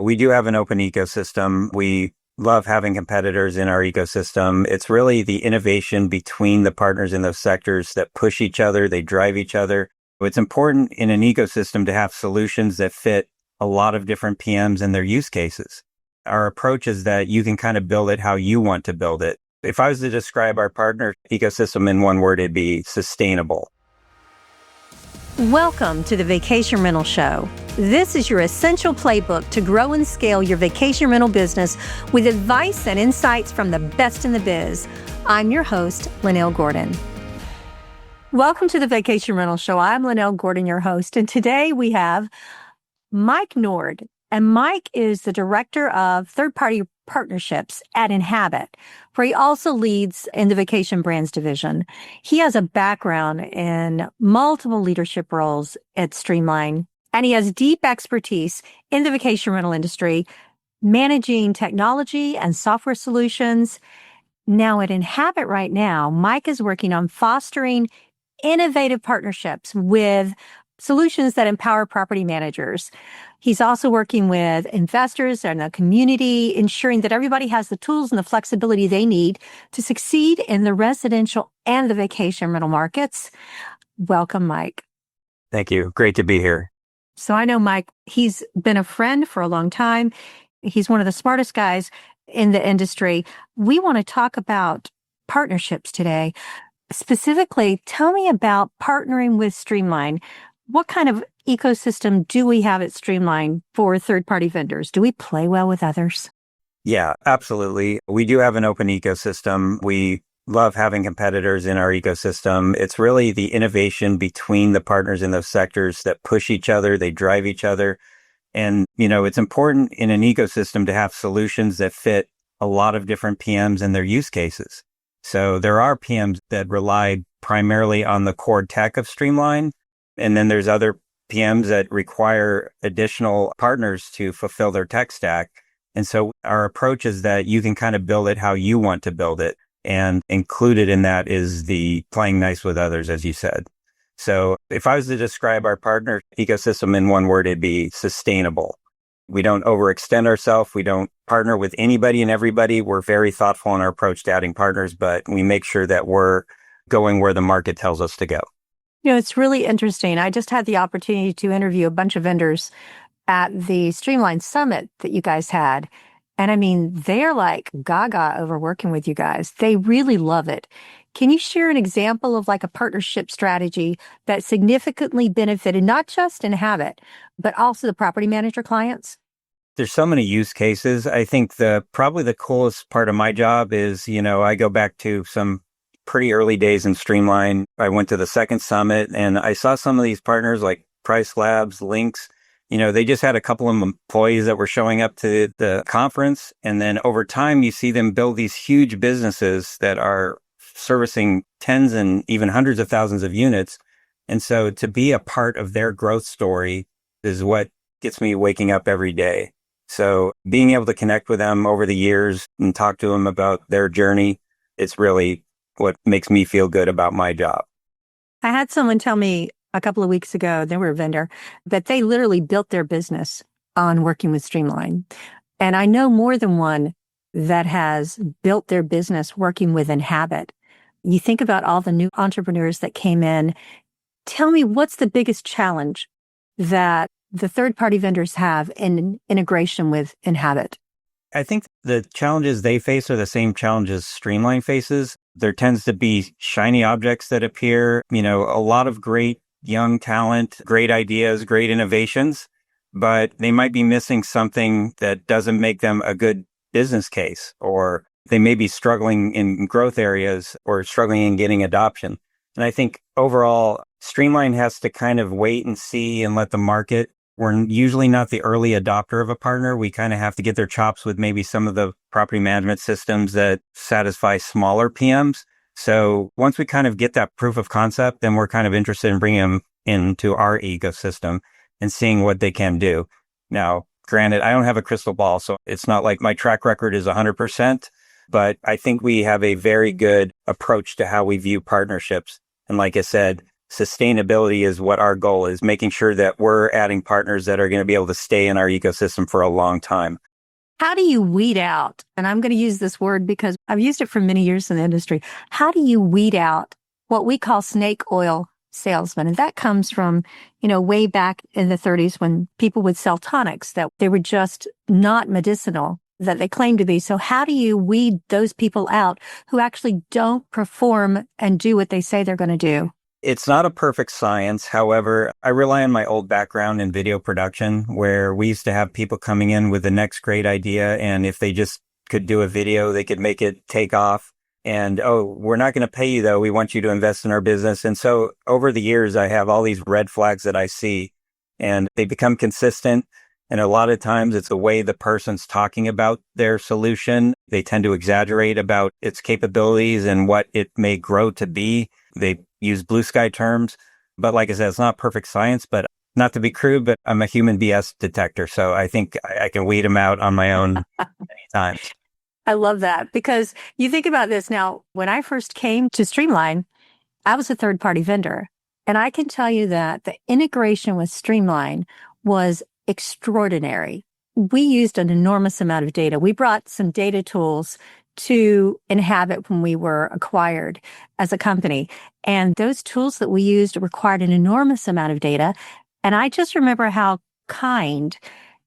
We do have an open ecosystem. We love having competitors in our ecosystem. It's really the innovation between the partners in those sectors that push each other, they drive each other. It's important in an ecosystem to have solutions that fit a lot of different PMs and their use cases. Our approach is that you can kind of build it how you want to build it. If I was to describe our partner ecosystem in one word, it'd be sustainable. Welcome to the Vacation Rental Show. This is your essential playbook to grow and scale your vacation rental business with advice and insights from the best in the biz. I'm your host, Lynell Gordon. Welcome to the Vacation Rental Show. I'm Lynell Gordon, your host, and today we have Mike Norde. And Mike is the Director of Third-Party Partnerships at Inhabit, where he also leads in the Vacation Brands division. He has a background in multiple leadership roles at Streamline, and he has deep expertise in the vacation rental industry, managing technology and software solutions. Now at Inhabit right now, Mike is working on fostering innovative partnerships with solutions that empower property managers. He's also working with investors and the community, ensuring that everybody has the tools and the flexibility they need to succeed in the residential and the vacation rental markets. Welcome, Mike. Thank you. Great to be here. So I know Mike, he's been a friend for a long time. He's one of the smartest guys in the industry. We want to talk about partnerships today. Specifically, tell me about partnering with Streamline. What kind of ecosystem do we have at Streamline for third-party vendors? Do we play well with others? Yeah, absolutely. We do have an open ecosystem. We love having competitors in our ecosystem. It's really the innovation between the partners in those sectors that push each other, they drive each other. And, it's important in an ecosystem to have solutions that fit a lot of different PMs and their use cases. So there are PMs that rely primarily on the core tech of Streamline. And then there's other PMs that require additional partners to fulfill their tech stack. And so our approach is that you can kind of build it how you want to build it. And included in that is the playing nice with others, as you said. So if I was to describe our partner ecosystem in one word, it'd be sustainable. We don't overextend ourselves. We don't partner with anybody and everybody. We're very thoughtful in our approach to adding partners, but we make sure that we're going where the market tells us to go. It's really interesting. I just had the opportunity to interview a bunch of vendors at the Streamline Summit that you guys had. And I mean, they're like gaga over working with you guys. They really love it. Can you share an example of like a partnership strategy that significantly benefited not just Inhabit, but also the property manager clients? There's so many use cases. I think probably the coolest part of my job is, I go back to some pretty early days in Streamline. I went to the second summit and I saw some of these partners like Price Labs, Lynx. They just had a couple of employees that were showing up to the conference. And then over time, you see them build these huge businesses that are servicing tens and even hundreds of thousands of units. And so to be a part of their growth story is what gets me waking up every day. So being able to connect with them over the years and talk to them about their journey, it's really what makes me feel good about my job. I had someone tell me a couple of weeks ago, they were a vendor, that they literally built their business on working with Streamline. And I know more than one that has built their business working with Inhabit. You think about all the new entrepreneurs that came in. Tell me, what's the biggest challenge that the third-party vendors have in integration with Inhabit? I think the challenges they face are the same challenges Streamline faces. There tends to be shiny objects that appear, a lot of great young talent, great ideas, great innovations, but they might be missing something that doesn't make them a good business case, or they may be struggling in growth areas or struggling in getting adoption. And I think overall, Streamline has to kind of wait and see and let the market. We're usually not the early adopter of a partner. We kind of have to get their chops with maybe some of the property management systems that satisfy smaller PMs. So once we kind of get that proof of concept, then we're kind of interested in bringing them into our ecosystem and seeing what they can do. Now, granted, I don't have a crystal ball, so it's not like my track record is 100%, but I think we have a very good approach to how we view partnerships. And like I said, sustainability is what our goal is, making sure that we're adding partners that are going to be able to stay in our ecosystem for a long time. How do you weed out, and I'm going to use this word because I've used it for many years in the industry. How do you weed out what we call snake oil salesmen? And that comes from, way back in the 30s when people would sell tonics that they were just not medicinal, that they claimed to be. So how do you weed those people out who actually don't perform and do what they say they're going to do? It's not a perfect science. However, I rely on my old background in video production, where we used to have people coming in with the next great idea. And if they just could do a video, they could make it take off. And, oh, we're not going to pay you, though. We want you to invest in our business. And so over the years, I have all these red flags that I see, and they become consistent. And a lot of times it's the way the person's talking about their solution. They tend to exaggerate about its capabilities and what it may grow to be. They use blue sky terms. But like I said, it's not perfect science, but not to be crude, but I'm a human BS detector. So I think I can weed them out on my own anytime. I love that, because you think about this now. When I first came to Streamline, I was a third-party vendor. And I can tell you that the integration with Streamline was extraordinary. We used an enormous amount of data. We brought some data tools to Inhabit when we were acquired as a company. And those tools that we used required an enormous amount of data. And I just remember how kind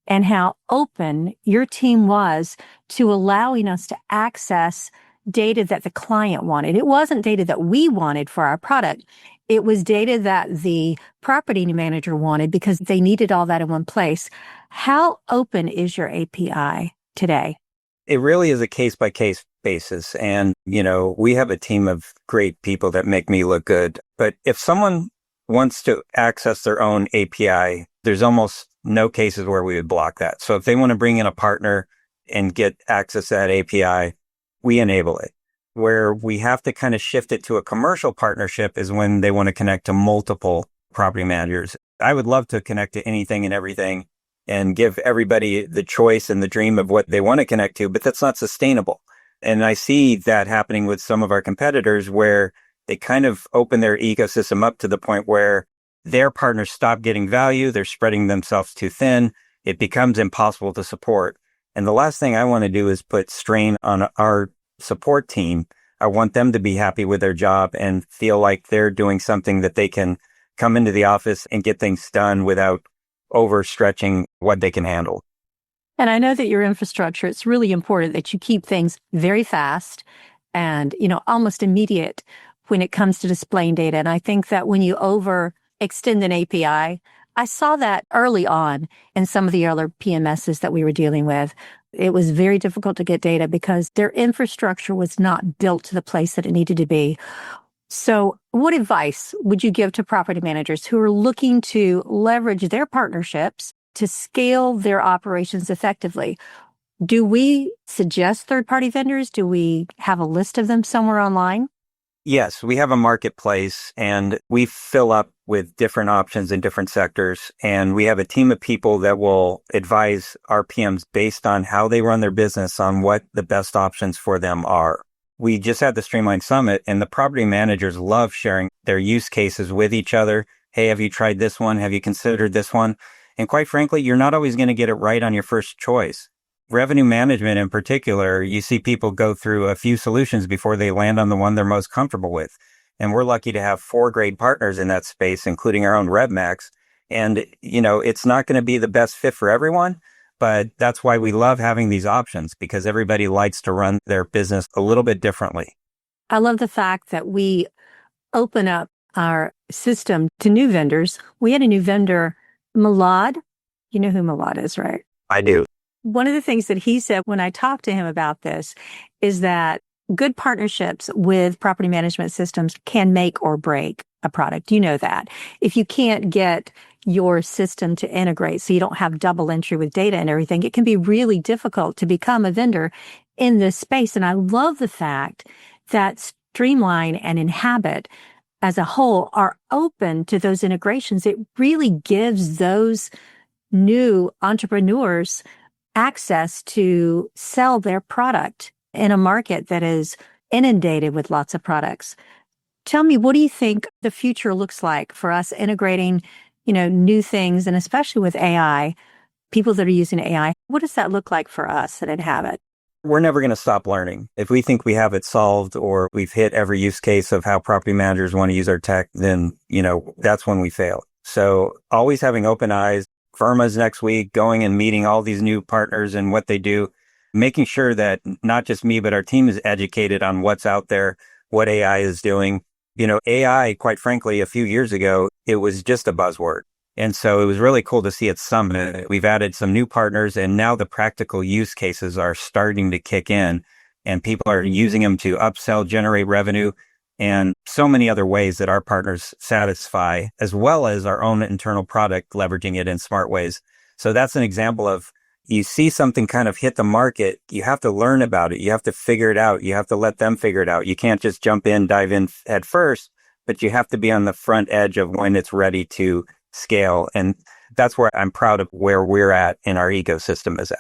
and how open your team was to allowing us to access data that the client wanted. It wasn't data that we wanted for our product. It was data that the property manager wanted because they needed all that in one place. How open is your API today? It really is a case-by-case basis. And, we have a team of great people that make me look good. But if someone wants to access their own API, there's almost no cases where we would block that. So if they want to bring in a partner and get access to that API, we enable it. Where we have to kind of shift it to a commercial partnership is when they want to connect to multiple property managers. I would love to connect to anything and everything and give everybody the choice and the dream of what they want to connect to, but that's not sustainable. And I see that happening with some of our competitors where they kind of open their ecosystem up to the point where their partners stop getting value. They're spreading themselves too thin. It becomes impossible to support. And the last thing I want to do is put strain on our support team. I want them to be happy with their job and feel like they're doing something that they can come into the office and get things done without overstretching what they can handle. And I know that your infrastructure, it's really important that you keep things very fast and, almost immediate when it comes to displaying data. And I think that when you overextend an API, I saw that early on in some of the other PMSs that we were dealing with. It was very difficult to get data because their infrastructure was not built to the place that it needed to be. So what advice would you give to property managers who are looking to leverage their partnerships to scale their operations effectively? Do we suggest third-party vendors? Do we have a list of them somewhere online? Yes, we have a marketplace and we fill up with different options in different sectors. And we have a team of people that will advise our PMs based on how they run their business on what the best options for them are. We just had the Streamline Summit and the property managers love sharing their use cases with each other. Hey, have you tried this one? Have you considered this one? And quite frankly, you're not always going to get it right on your first choice. Revenue management in particular, you see people go through a few solutions before they land on the one they're most comfortable with. And we're lucky to have 4 great partners in that space, including our own RevMax. And, it's not going to be the best fit for everyone, but that's why we love having these options because everybody likes to run their business a little bit differently. I love the fact that we open up our system to new vendors. We had a new vendor, Malad. You know who Malad is, right? I do. One of the things that he said when I talked to him about this is that good partnerships with property management systems can make or break a product. You know that. If you can't get your system to integrate so you don't have double entry with data and everything, it can be really difficult to become a vendor in this space. And I love the fact that Streamline and Inhabit as a whole are open to those integrations. It really gives those new entrepreneurs access to sell their product in a market that is inundated with lots of products. Tell me, what do you think the future looks like for us integrating, new things, and especially with AI, people that are using AI? What does that look like for us at Inhabit? We're never going to stop learning. If we think we have it solved or we've hit every use case of how property managers want to use our tech, then, that's when we fail. So always having open eyes, Firma's next week, going and meeting all these new partners and what they do, making sure that not just me, but our team is educated on what's out there, what AI is doing. AI, quite frankly, a few years ago, it was just a buzzword. And so it was really cool to see at Summit. We've added some new partners, and now the practical use cases are starting to kick in, and people are using them to upsell, generate revenue, and so many other ways that our partners satisfy, as well as our own internal product, leveraging it in smart ways. So that's an example of, you see something kind of hit the market, you have to learn about it. You have to figure it out. You have to let them figure it out. You can't just dive in head first, but you have to be on the front edge of when it's ready to scale. And that's where I'm proud of where we're at in our ecosystem is at.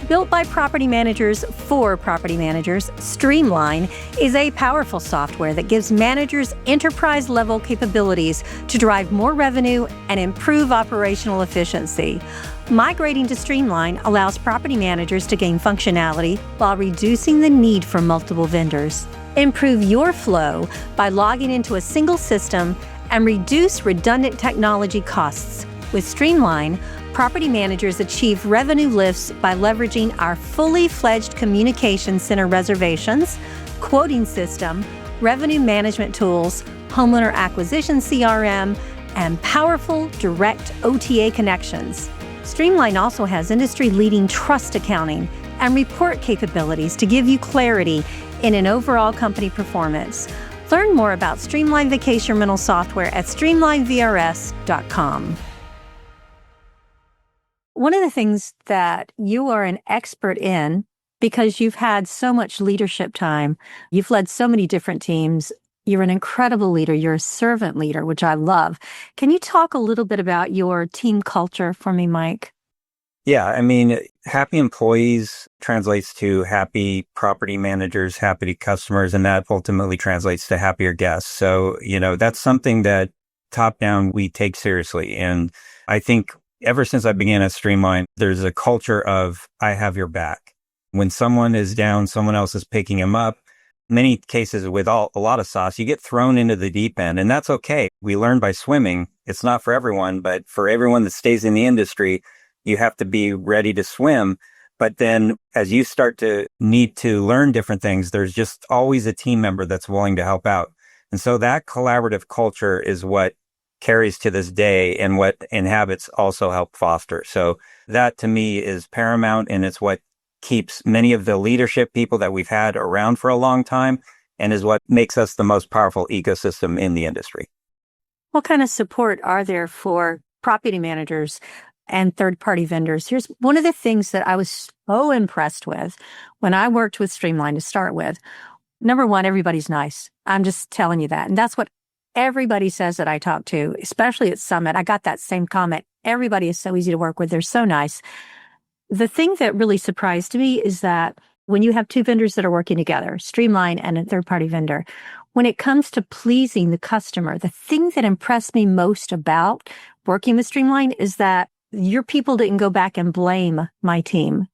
Built by property managers for property managers, Streamline is a powerful software that gives managers enterprise-level capabilities to drive more revenue and improve operational efficiency. Migrating to Streamline allows property managers to gain functionality while reducing the need for multiple vendors. Improve your flow by logging into a single system and reduce redundant technology costs. With Streamline, property managers achieve revenue lifts by leveraging our fully fledged communication center reservations, quoting system, revenue management tools, homeowner acquisition CRM, and powerful direct OTA connections. Streamline also has industry-leading trust accounting and report capabilities to give you clarity in an overall company performance. Learn more about Streamline Vacation Rental software at streamlinevrs.com. One of the things that you are an expert in, because you've had so much leadership time, you've led so many different teams, you're an incredible leader, you're a servant leader, which I love. Can you talk a little bit about your team culture for me, Mike? Yeah, happy employees translates to happy property managers, happy customers, and that ultimately translates to happier guests. So, that's something that top down we take seriously. And I think ever since I began at Streamline, there's a culture of I have your back. When someone is down, someone else is picking them up. Many cases with a lot of sauce, you get thrown into the deep end, and that's okay. We learn by swimming. It's not for everyone, but for everyone that stays in the industry, you have to be ready to swim. But then as you start to need to learn different things, there's just always a team member that's willing to help out. And so that collaborative culture is what carries to this day and what Inhabits also help foster. So that to me is paramount, and it's what keeps many of the leadership people that we've had around for a long time and is what makes us the most powerful ecosystem in the industry. What kind of support are there for property managers and third-party vendors? Here's one of the things that I was so impressed with when I worked with Streamline to start with. Number one, everybody's nice. I'm just telling you that. And that's what everybody says that I talk to, especially at Summit. I got that same comment. Everybody is so easy to work with. They're so nice. The thing that really surprised me is that when you have two vendors that are working together, Streamline and a third-party vendor, when it comes to pleasing the customer, the thing that impressed me most about working with Streamline is that your people didn't go back and blame my team.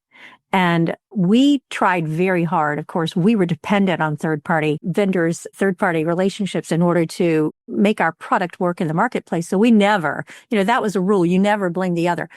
And we tried very hard. Of course, we were dependent on third-party vendors, third-party relationships in order to make our product work in the marketplace. So we never, that was a rule. You never blame the other.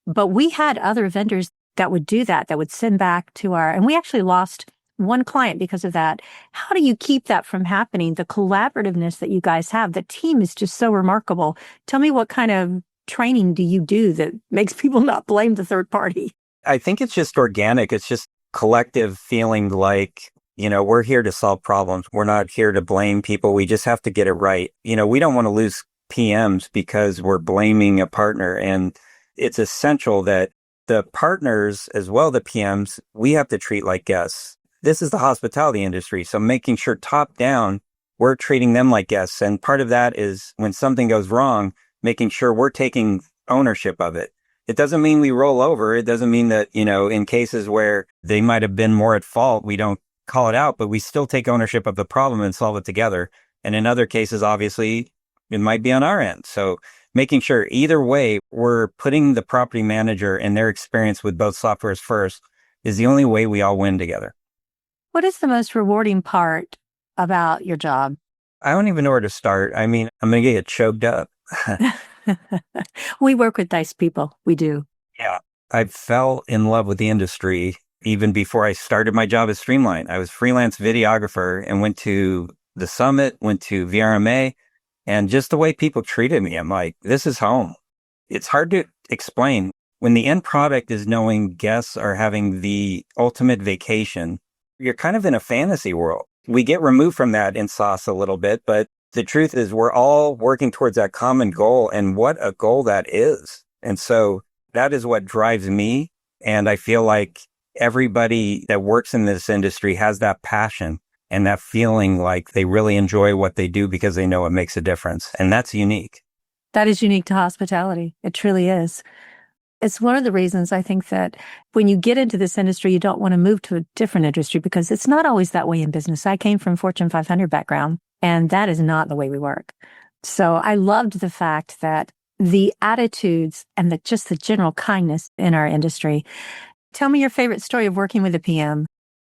But we had other vendors that would do that would send back to and we actually lost one client because of that. How do you keep that from happening? The collaborativeness that you guys have, the team is just so remarkable. Tell me, what kind of training do you do that makes people not blame the third party? I think it's just organic. It's just collective feeling like, we're here to solve problems. We're not here to blame people. We just have to get it right. We don't want to lose PMs because we're blaming a partner. And it's essential that the partners, as well the PMs, we have to treat like guests. This is the hospitality industry. So making sure top down, we're treating them like guests. And part of that is when something goes wrong, making sure we're taking ownership of it. It doesn't mean we roll over. It doesn't mean that, in cases where they might have been more at fault, we don't call it out, but we still take ownership of the problem and solve it together. And in other cases, obviously, it might be on our end. So making sure either way, we're putting the property manager and their experience with both softwares first is the only way we all win together. What is the most rewarding part about your job? I don't even know where to start. I mean, I'm going to get choked up. We work with nice people. We do. Yeah. I fell in love with the industry even before I started my job at Streamline. I was freelance videographer and went to the summit, went to VRMA, and just the way people treated me, I'm like, this is home. It's hard to explain. When the end product is knowing guests are having the ultimate vacation, you're kind of in a fantasy world. We get removed from that in SaaS a little bit, but the truth is we're all working towards that common goal, and what a goal that is. And so that is what drives me. And I feel like everybody that works in this industry has that passion and that feeling like they really enjoy what they do because they know it makes a difference. And that's unique. That is unique to hospitality. It truly is. It's one of the reasons I think that when you get into this industry, you don't want to move to a different industry because it's not always that way in business. I came from Fortune 500 background, and that is not the way we work. So I loved the fact that the attitudes and just the general kindness in our industry. Tell me your favorite story of working with a PM.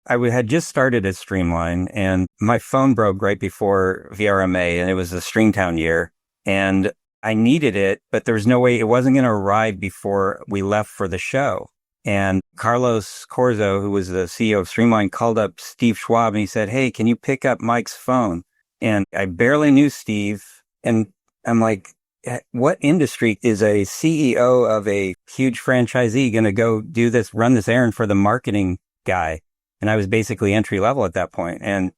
I had just started at Streamline, and my phone broke right before VRMA, and it was the Stringtown year. And I needed it, but there was no way, it wasn't going to arrive before we left for the show. And Carlos Corzo, who was the CEO of Streamline, called up Steve Schwab and he said, hey, can you pick up Mike's phone? And I barely knew Steve. And I'm like, what industry is a CEO of a huge franchisee going to go do this, run this errand for the marketing guy? And I was basically entry level at that point. And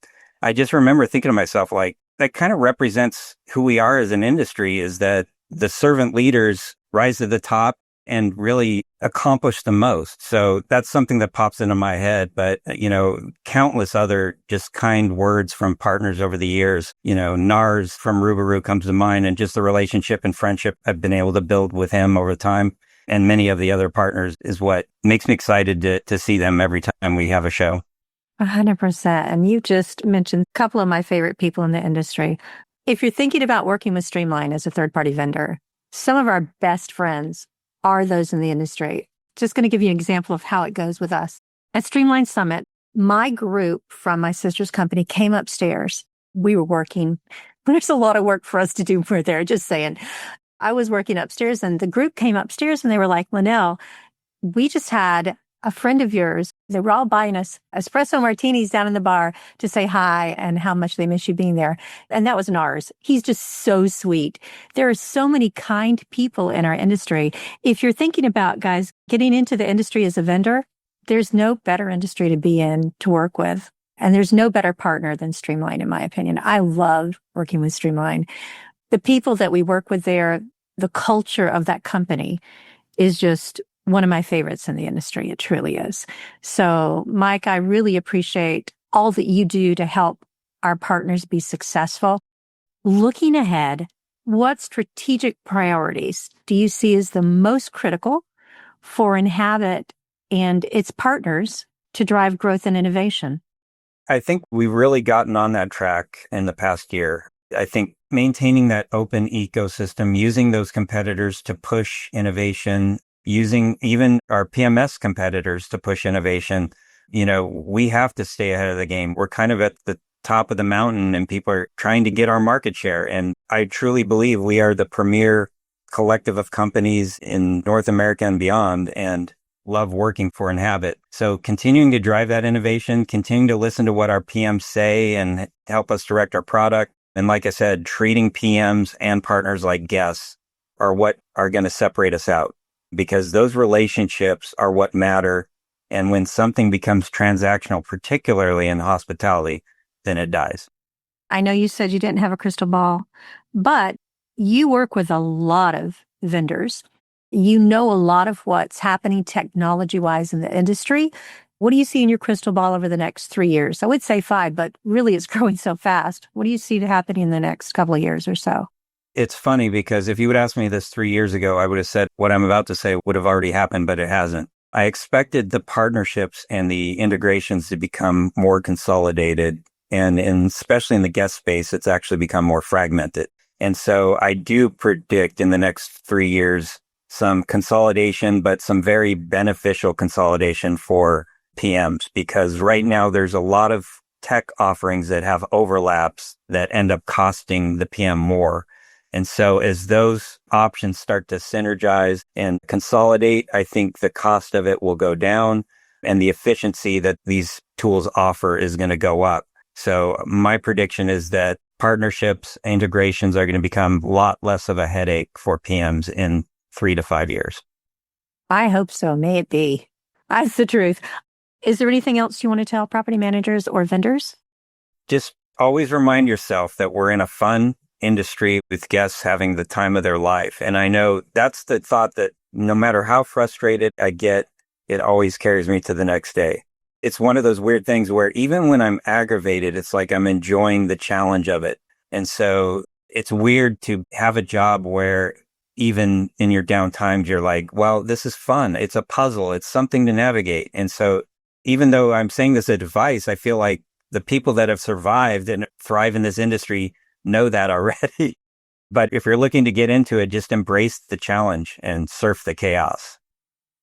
I just remember thinking to myself, like, that kind of represents who we are as an industry, is that the servant leaders rise to the top and really accomplish the most. So that's something that pops into my head. But, countless other just kind words from partners over the years. Nars from Rubaroo comes to mind, and just the relationship and friendship I've been able to build with him over time. And many of the other partners is what makes me excited to see them every time we have a show. 100%. And you just mentioned a couple of my favorite people in the industry. If you're thinking about working with Streamline as a third-party vendor, some of our best friends are those in the industry. Just going to give you an example of how it goes with us. At Streamline Summit, my group from my sister's company came upstairs. We were working. There's a lot of work for us to do for there, just saying. I was working upstairs and the group came upstairs and they were like, Lynell, we just had a friend of yours. They were all buying us espresso martinis down in the bar to say hi and how much they miss you being there. And that was Nars. He's just so sweet. There are so many kind people in our industry. If you're thinking about, guys, getting into the industry as a vendor, there's no better industry to be in, to work with. And there's no better partner than Streamline, in my opinion. I love working with Streamline. The people that we work with there, the culture of that company is just one of my favorites in the industry. It truly is. So, Mike, I really appreciate all that you do to help our partners be successful. Looking ahead, what strategic priorities do you see as the most critical for Inhabit and its partners to drive growth and innovation? I think we've really gotten on that track in the past year. I think maintaining that open ecosystem, using those competitors to push innovation, using even our PMS competitors to push innovation, we have to stay ahead of the game. We're kind of at the top of the mountain and people are trying to get our market share. And I truly believe we are the premier collective of companies in North America and beyond, and love working for Inhabit. So continuing to drive that innovation, continuing to listen to what our PMs say and help us direct our product. And like I said, treating PMs and partners like guests are what are going to separate us out, because those relationships are what matter. And when something becomes transactional, particularly in hospitality, then it dies. I know you said you didn't have a crystal ball, but you work with a lot of vendors. You know a lot of what's happening technology-wise in the industry. What do you see in your crystal ball over the next 3 years? I would say 5, but really it's growing so fast. What do you see happening in the next couple of years or so? It's funny because if you would ask me this 3 years ago, I would have said what I'm about to say would have already happened, but it hasn't. I expected the partnerships and the integrations to become more consolidated. And especially in the guest space, it's actually become more fragmented. And so I do predict in the next 3 years some consolidation, but some very beneficial consolidation for PMs, because right now there's a lot of tech offerings that have overlaps that end up costing the PM more. And so as those options start to synergize and consolidate, I think the cost of it will go down and the efficiency that these tools offer is going to go up. So my prediction is that partnerships, integrations are going to become a lot less of a headache for PMs in 3 to 5 years. I hope so. May it be. That's the truth. Is there anything else you want to tell property managers or vendors? Just always remind yourself that we're in a fun industry with guests having the time of their life. And I know that's the thought that no matter how frustrated I get, it always carries me to the next day. It's one of those weird things where even when I'm aggravated, it's like I'm enjoying the challenge of it. And so it's weird to have a job where even in your downtime, you're like, well, this is fun. It's a puzzle. It's something to navigate. And so even though I'm saying this advice, I feel like the people that have survived and thrive in this industry know that already. But if you're looking to get into it, just embrace the challenge and surf the chaos.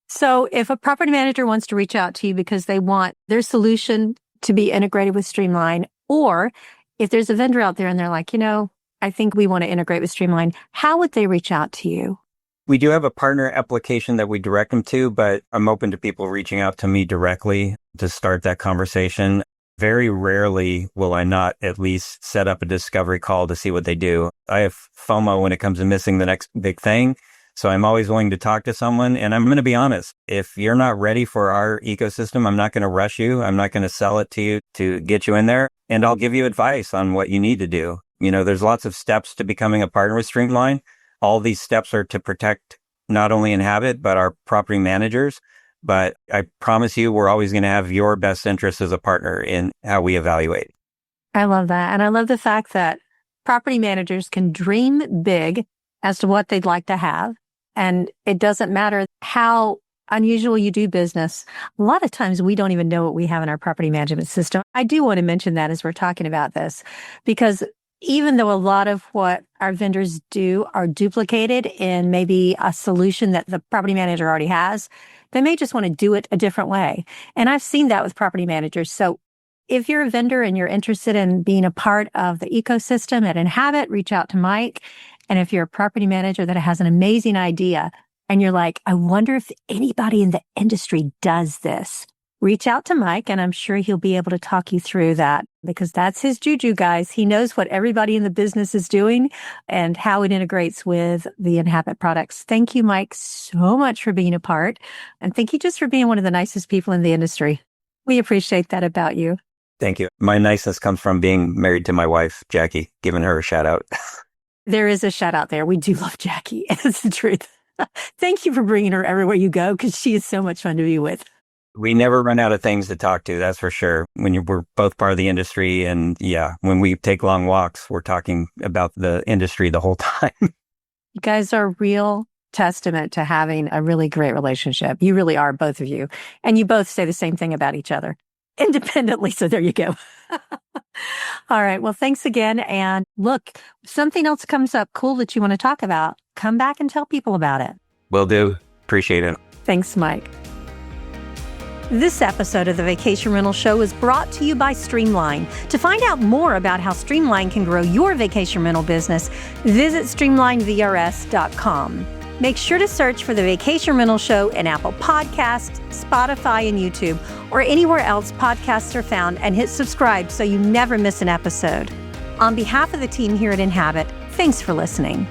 So if a property manager wants to reach out to you because they want their solution to be integrated with Streamline, or if there's a vendor out there and they're like, I think we want to integrate with Streamline, how would they reach out to you? We do have a partner application that we direct them to, but I'm open to people reaching out to me directly to start that conversation. Very rarely will I not at least set up a discovery call to see what they do. I have FOMO when it comes to missing the next big thing. So I'm always willing to talk to someone. And I'm going to be honest, if you're not ready for our ecosystem, I'm not going to rush you. I'm not going to sell it to you to get you in there. And I'll give you advice on what you need to do. There's lots of steps to becoming a partner with Streamline. All these steps are to protect not only Inhabit, but our property managers. But I promise you, we're always going to have your best interest as a partner in how we evaluate. I love that. And I love the fact that property managers can dream big as to what they'd like to have. And it doesn't matter how unusual you do business. A lot of times we don't even know what we have in our property management system. I do want to mention that as we're talking about this, because even though a lot of what our vendors do are duplicated in maybe a solution that the property manager already has, they may just want to do it a different way. And I've seen that with property managers. So if you're a vendor and you're interested in being a part of the ecosystem at Inhabit, reach out to Mike. And if you're a property manager that has an amazing idea and you're like, I wonder if anybody in the industry does this, reach out to Mike and I'm sure he'll be able to talk you through that, because that's his juju, guys. He knows what everybody in the business is doing and how it integrates with the Inhabit products. Thank you, Mike, so much for being a part. And thank you just for being one of the nicest people in the industry. We appreciate that about you. Thank you. My niceness comes from being married to my wife, Jackie, giving her a shout out. There is a shout out there. We do love Jackie. It's the truth. Thank you for bringing her everywhere you go, because she is so much fun to be with. We never run out of things to talk to, that's for sure. We're both part of the industry, and when we take long walks, we're talking about the industry the whole time. You guys are a real testament to having a really great relationship. You really are, both of you. And you both say the same thing about each other independently. So there you go. All right. Well, thanks again. And look, if something else comes up cool that you want to talk about, come back and tell people about it. Will do. Appreciate it. Thanks, Mike. This episode of the Vacation Rental Show is brought to you by Streamline. To find out more about how Streamline can grow your vacation rental business, visit streamlinevrs.com. Make sure to search for the Vacation Rental Show in Apple Podcasts, Spotify, and YouTube, or anywhere else podcasts are found, and hit subscribe so you never miss an episode. On behalf of the team here at Inhabit, thanks for listening.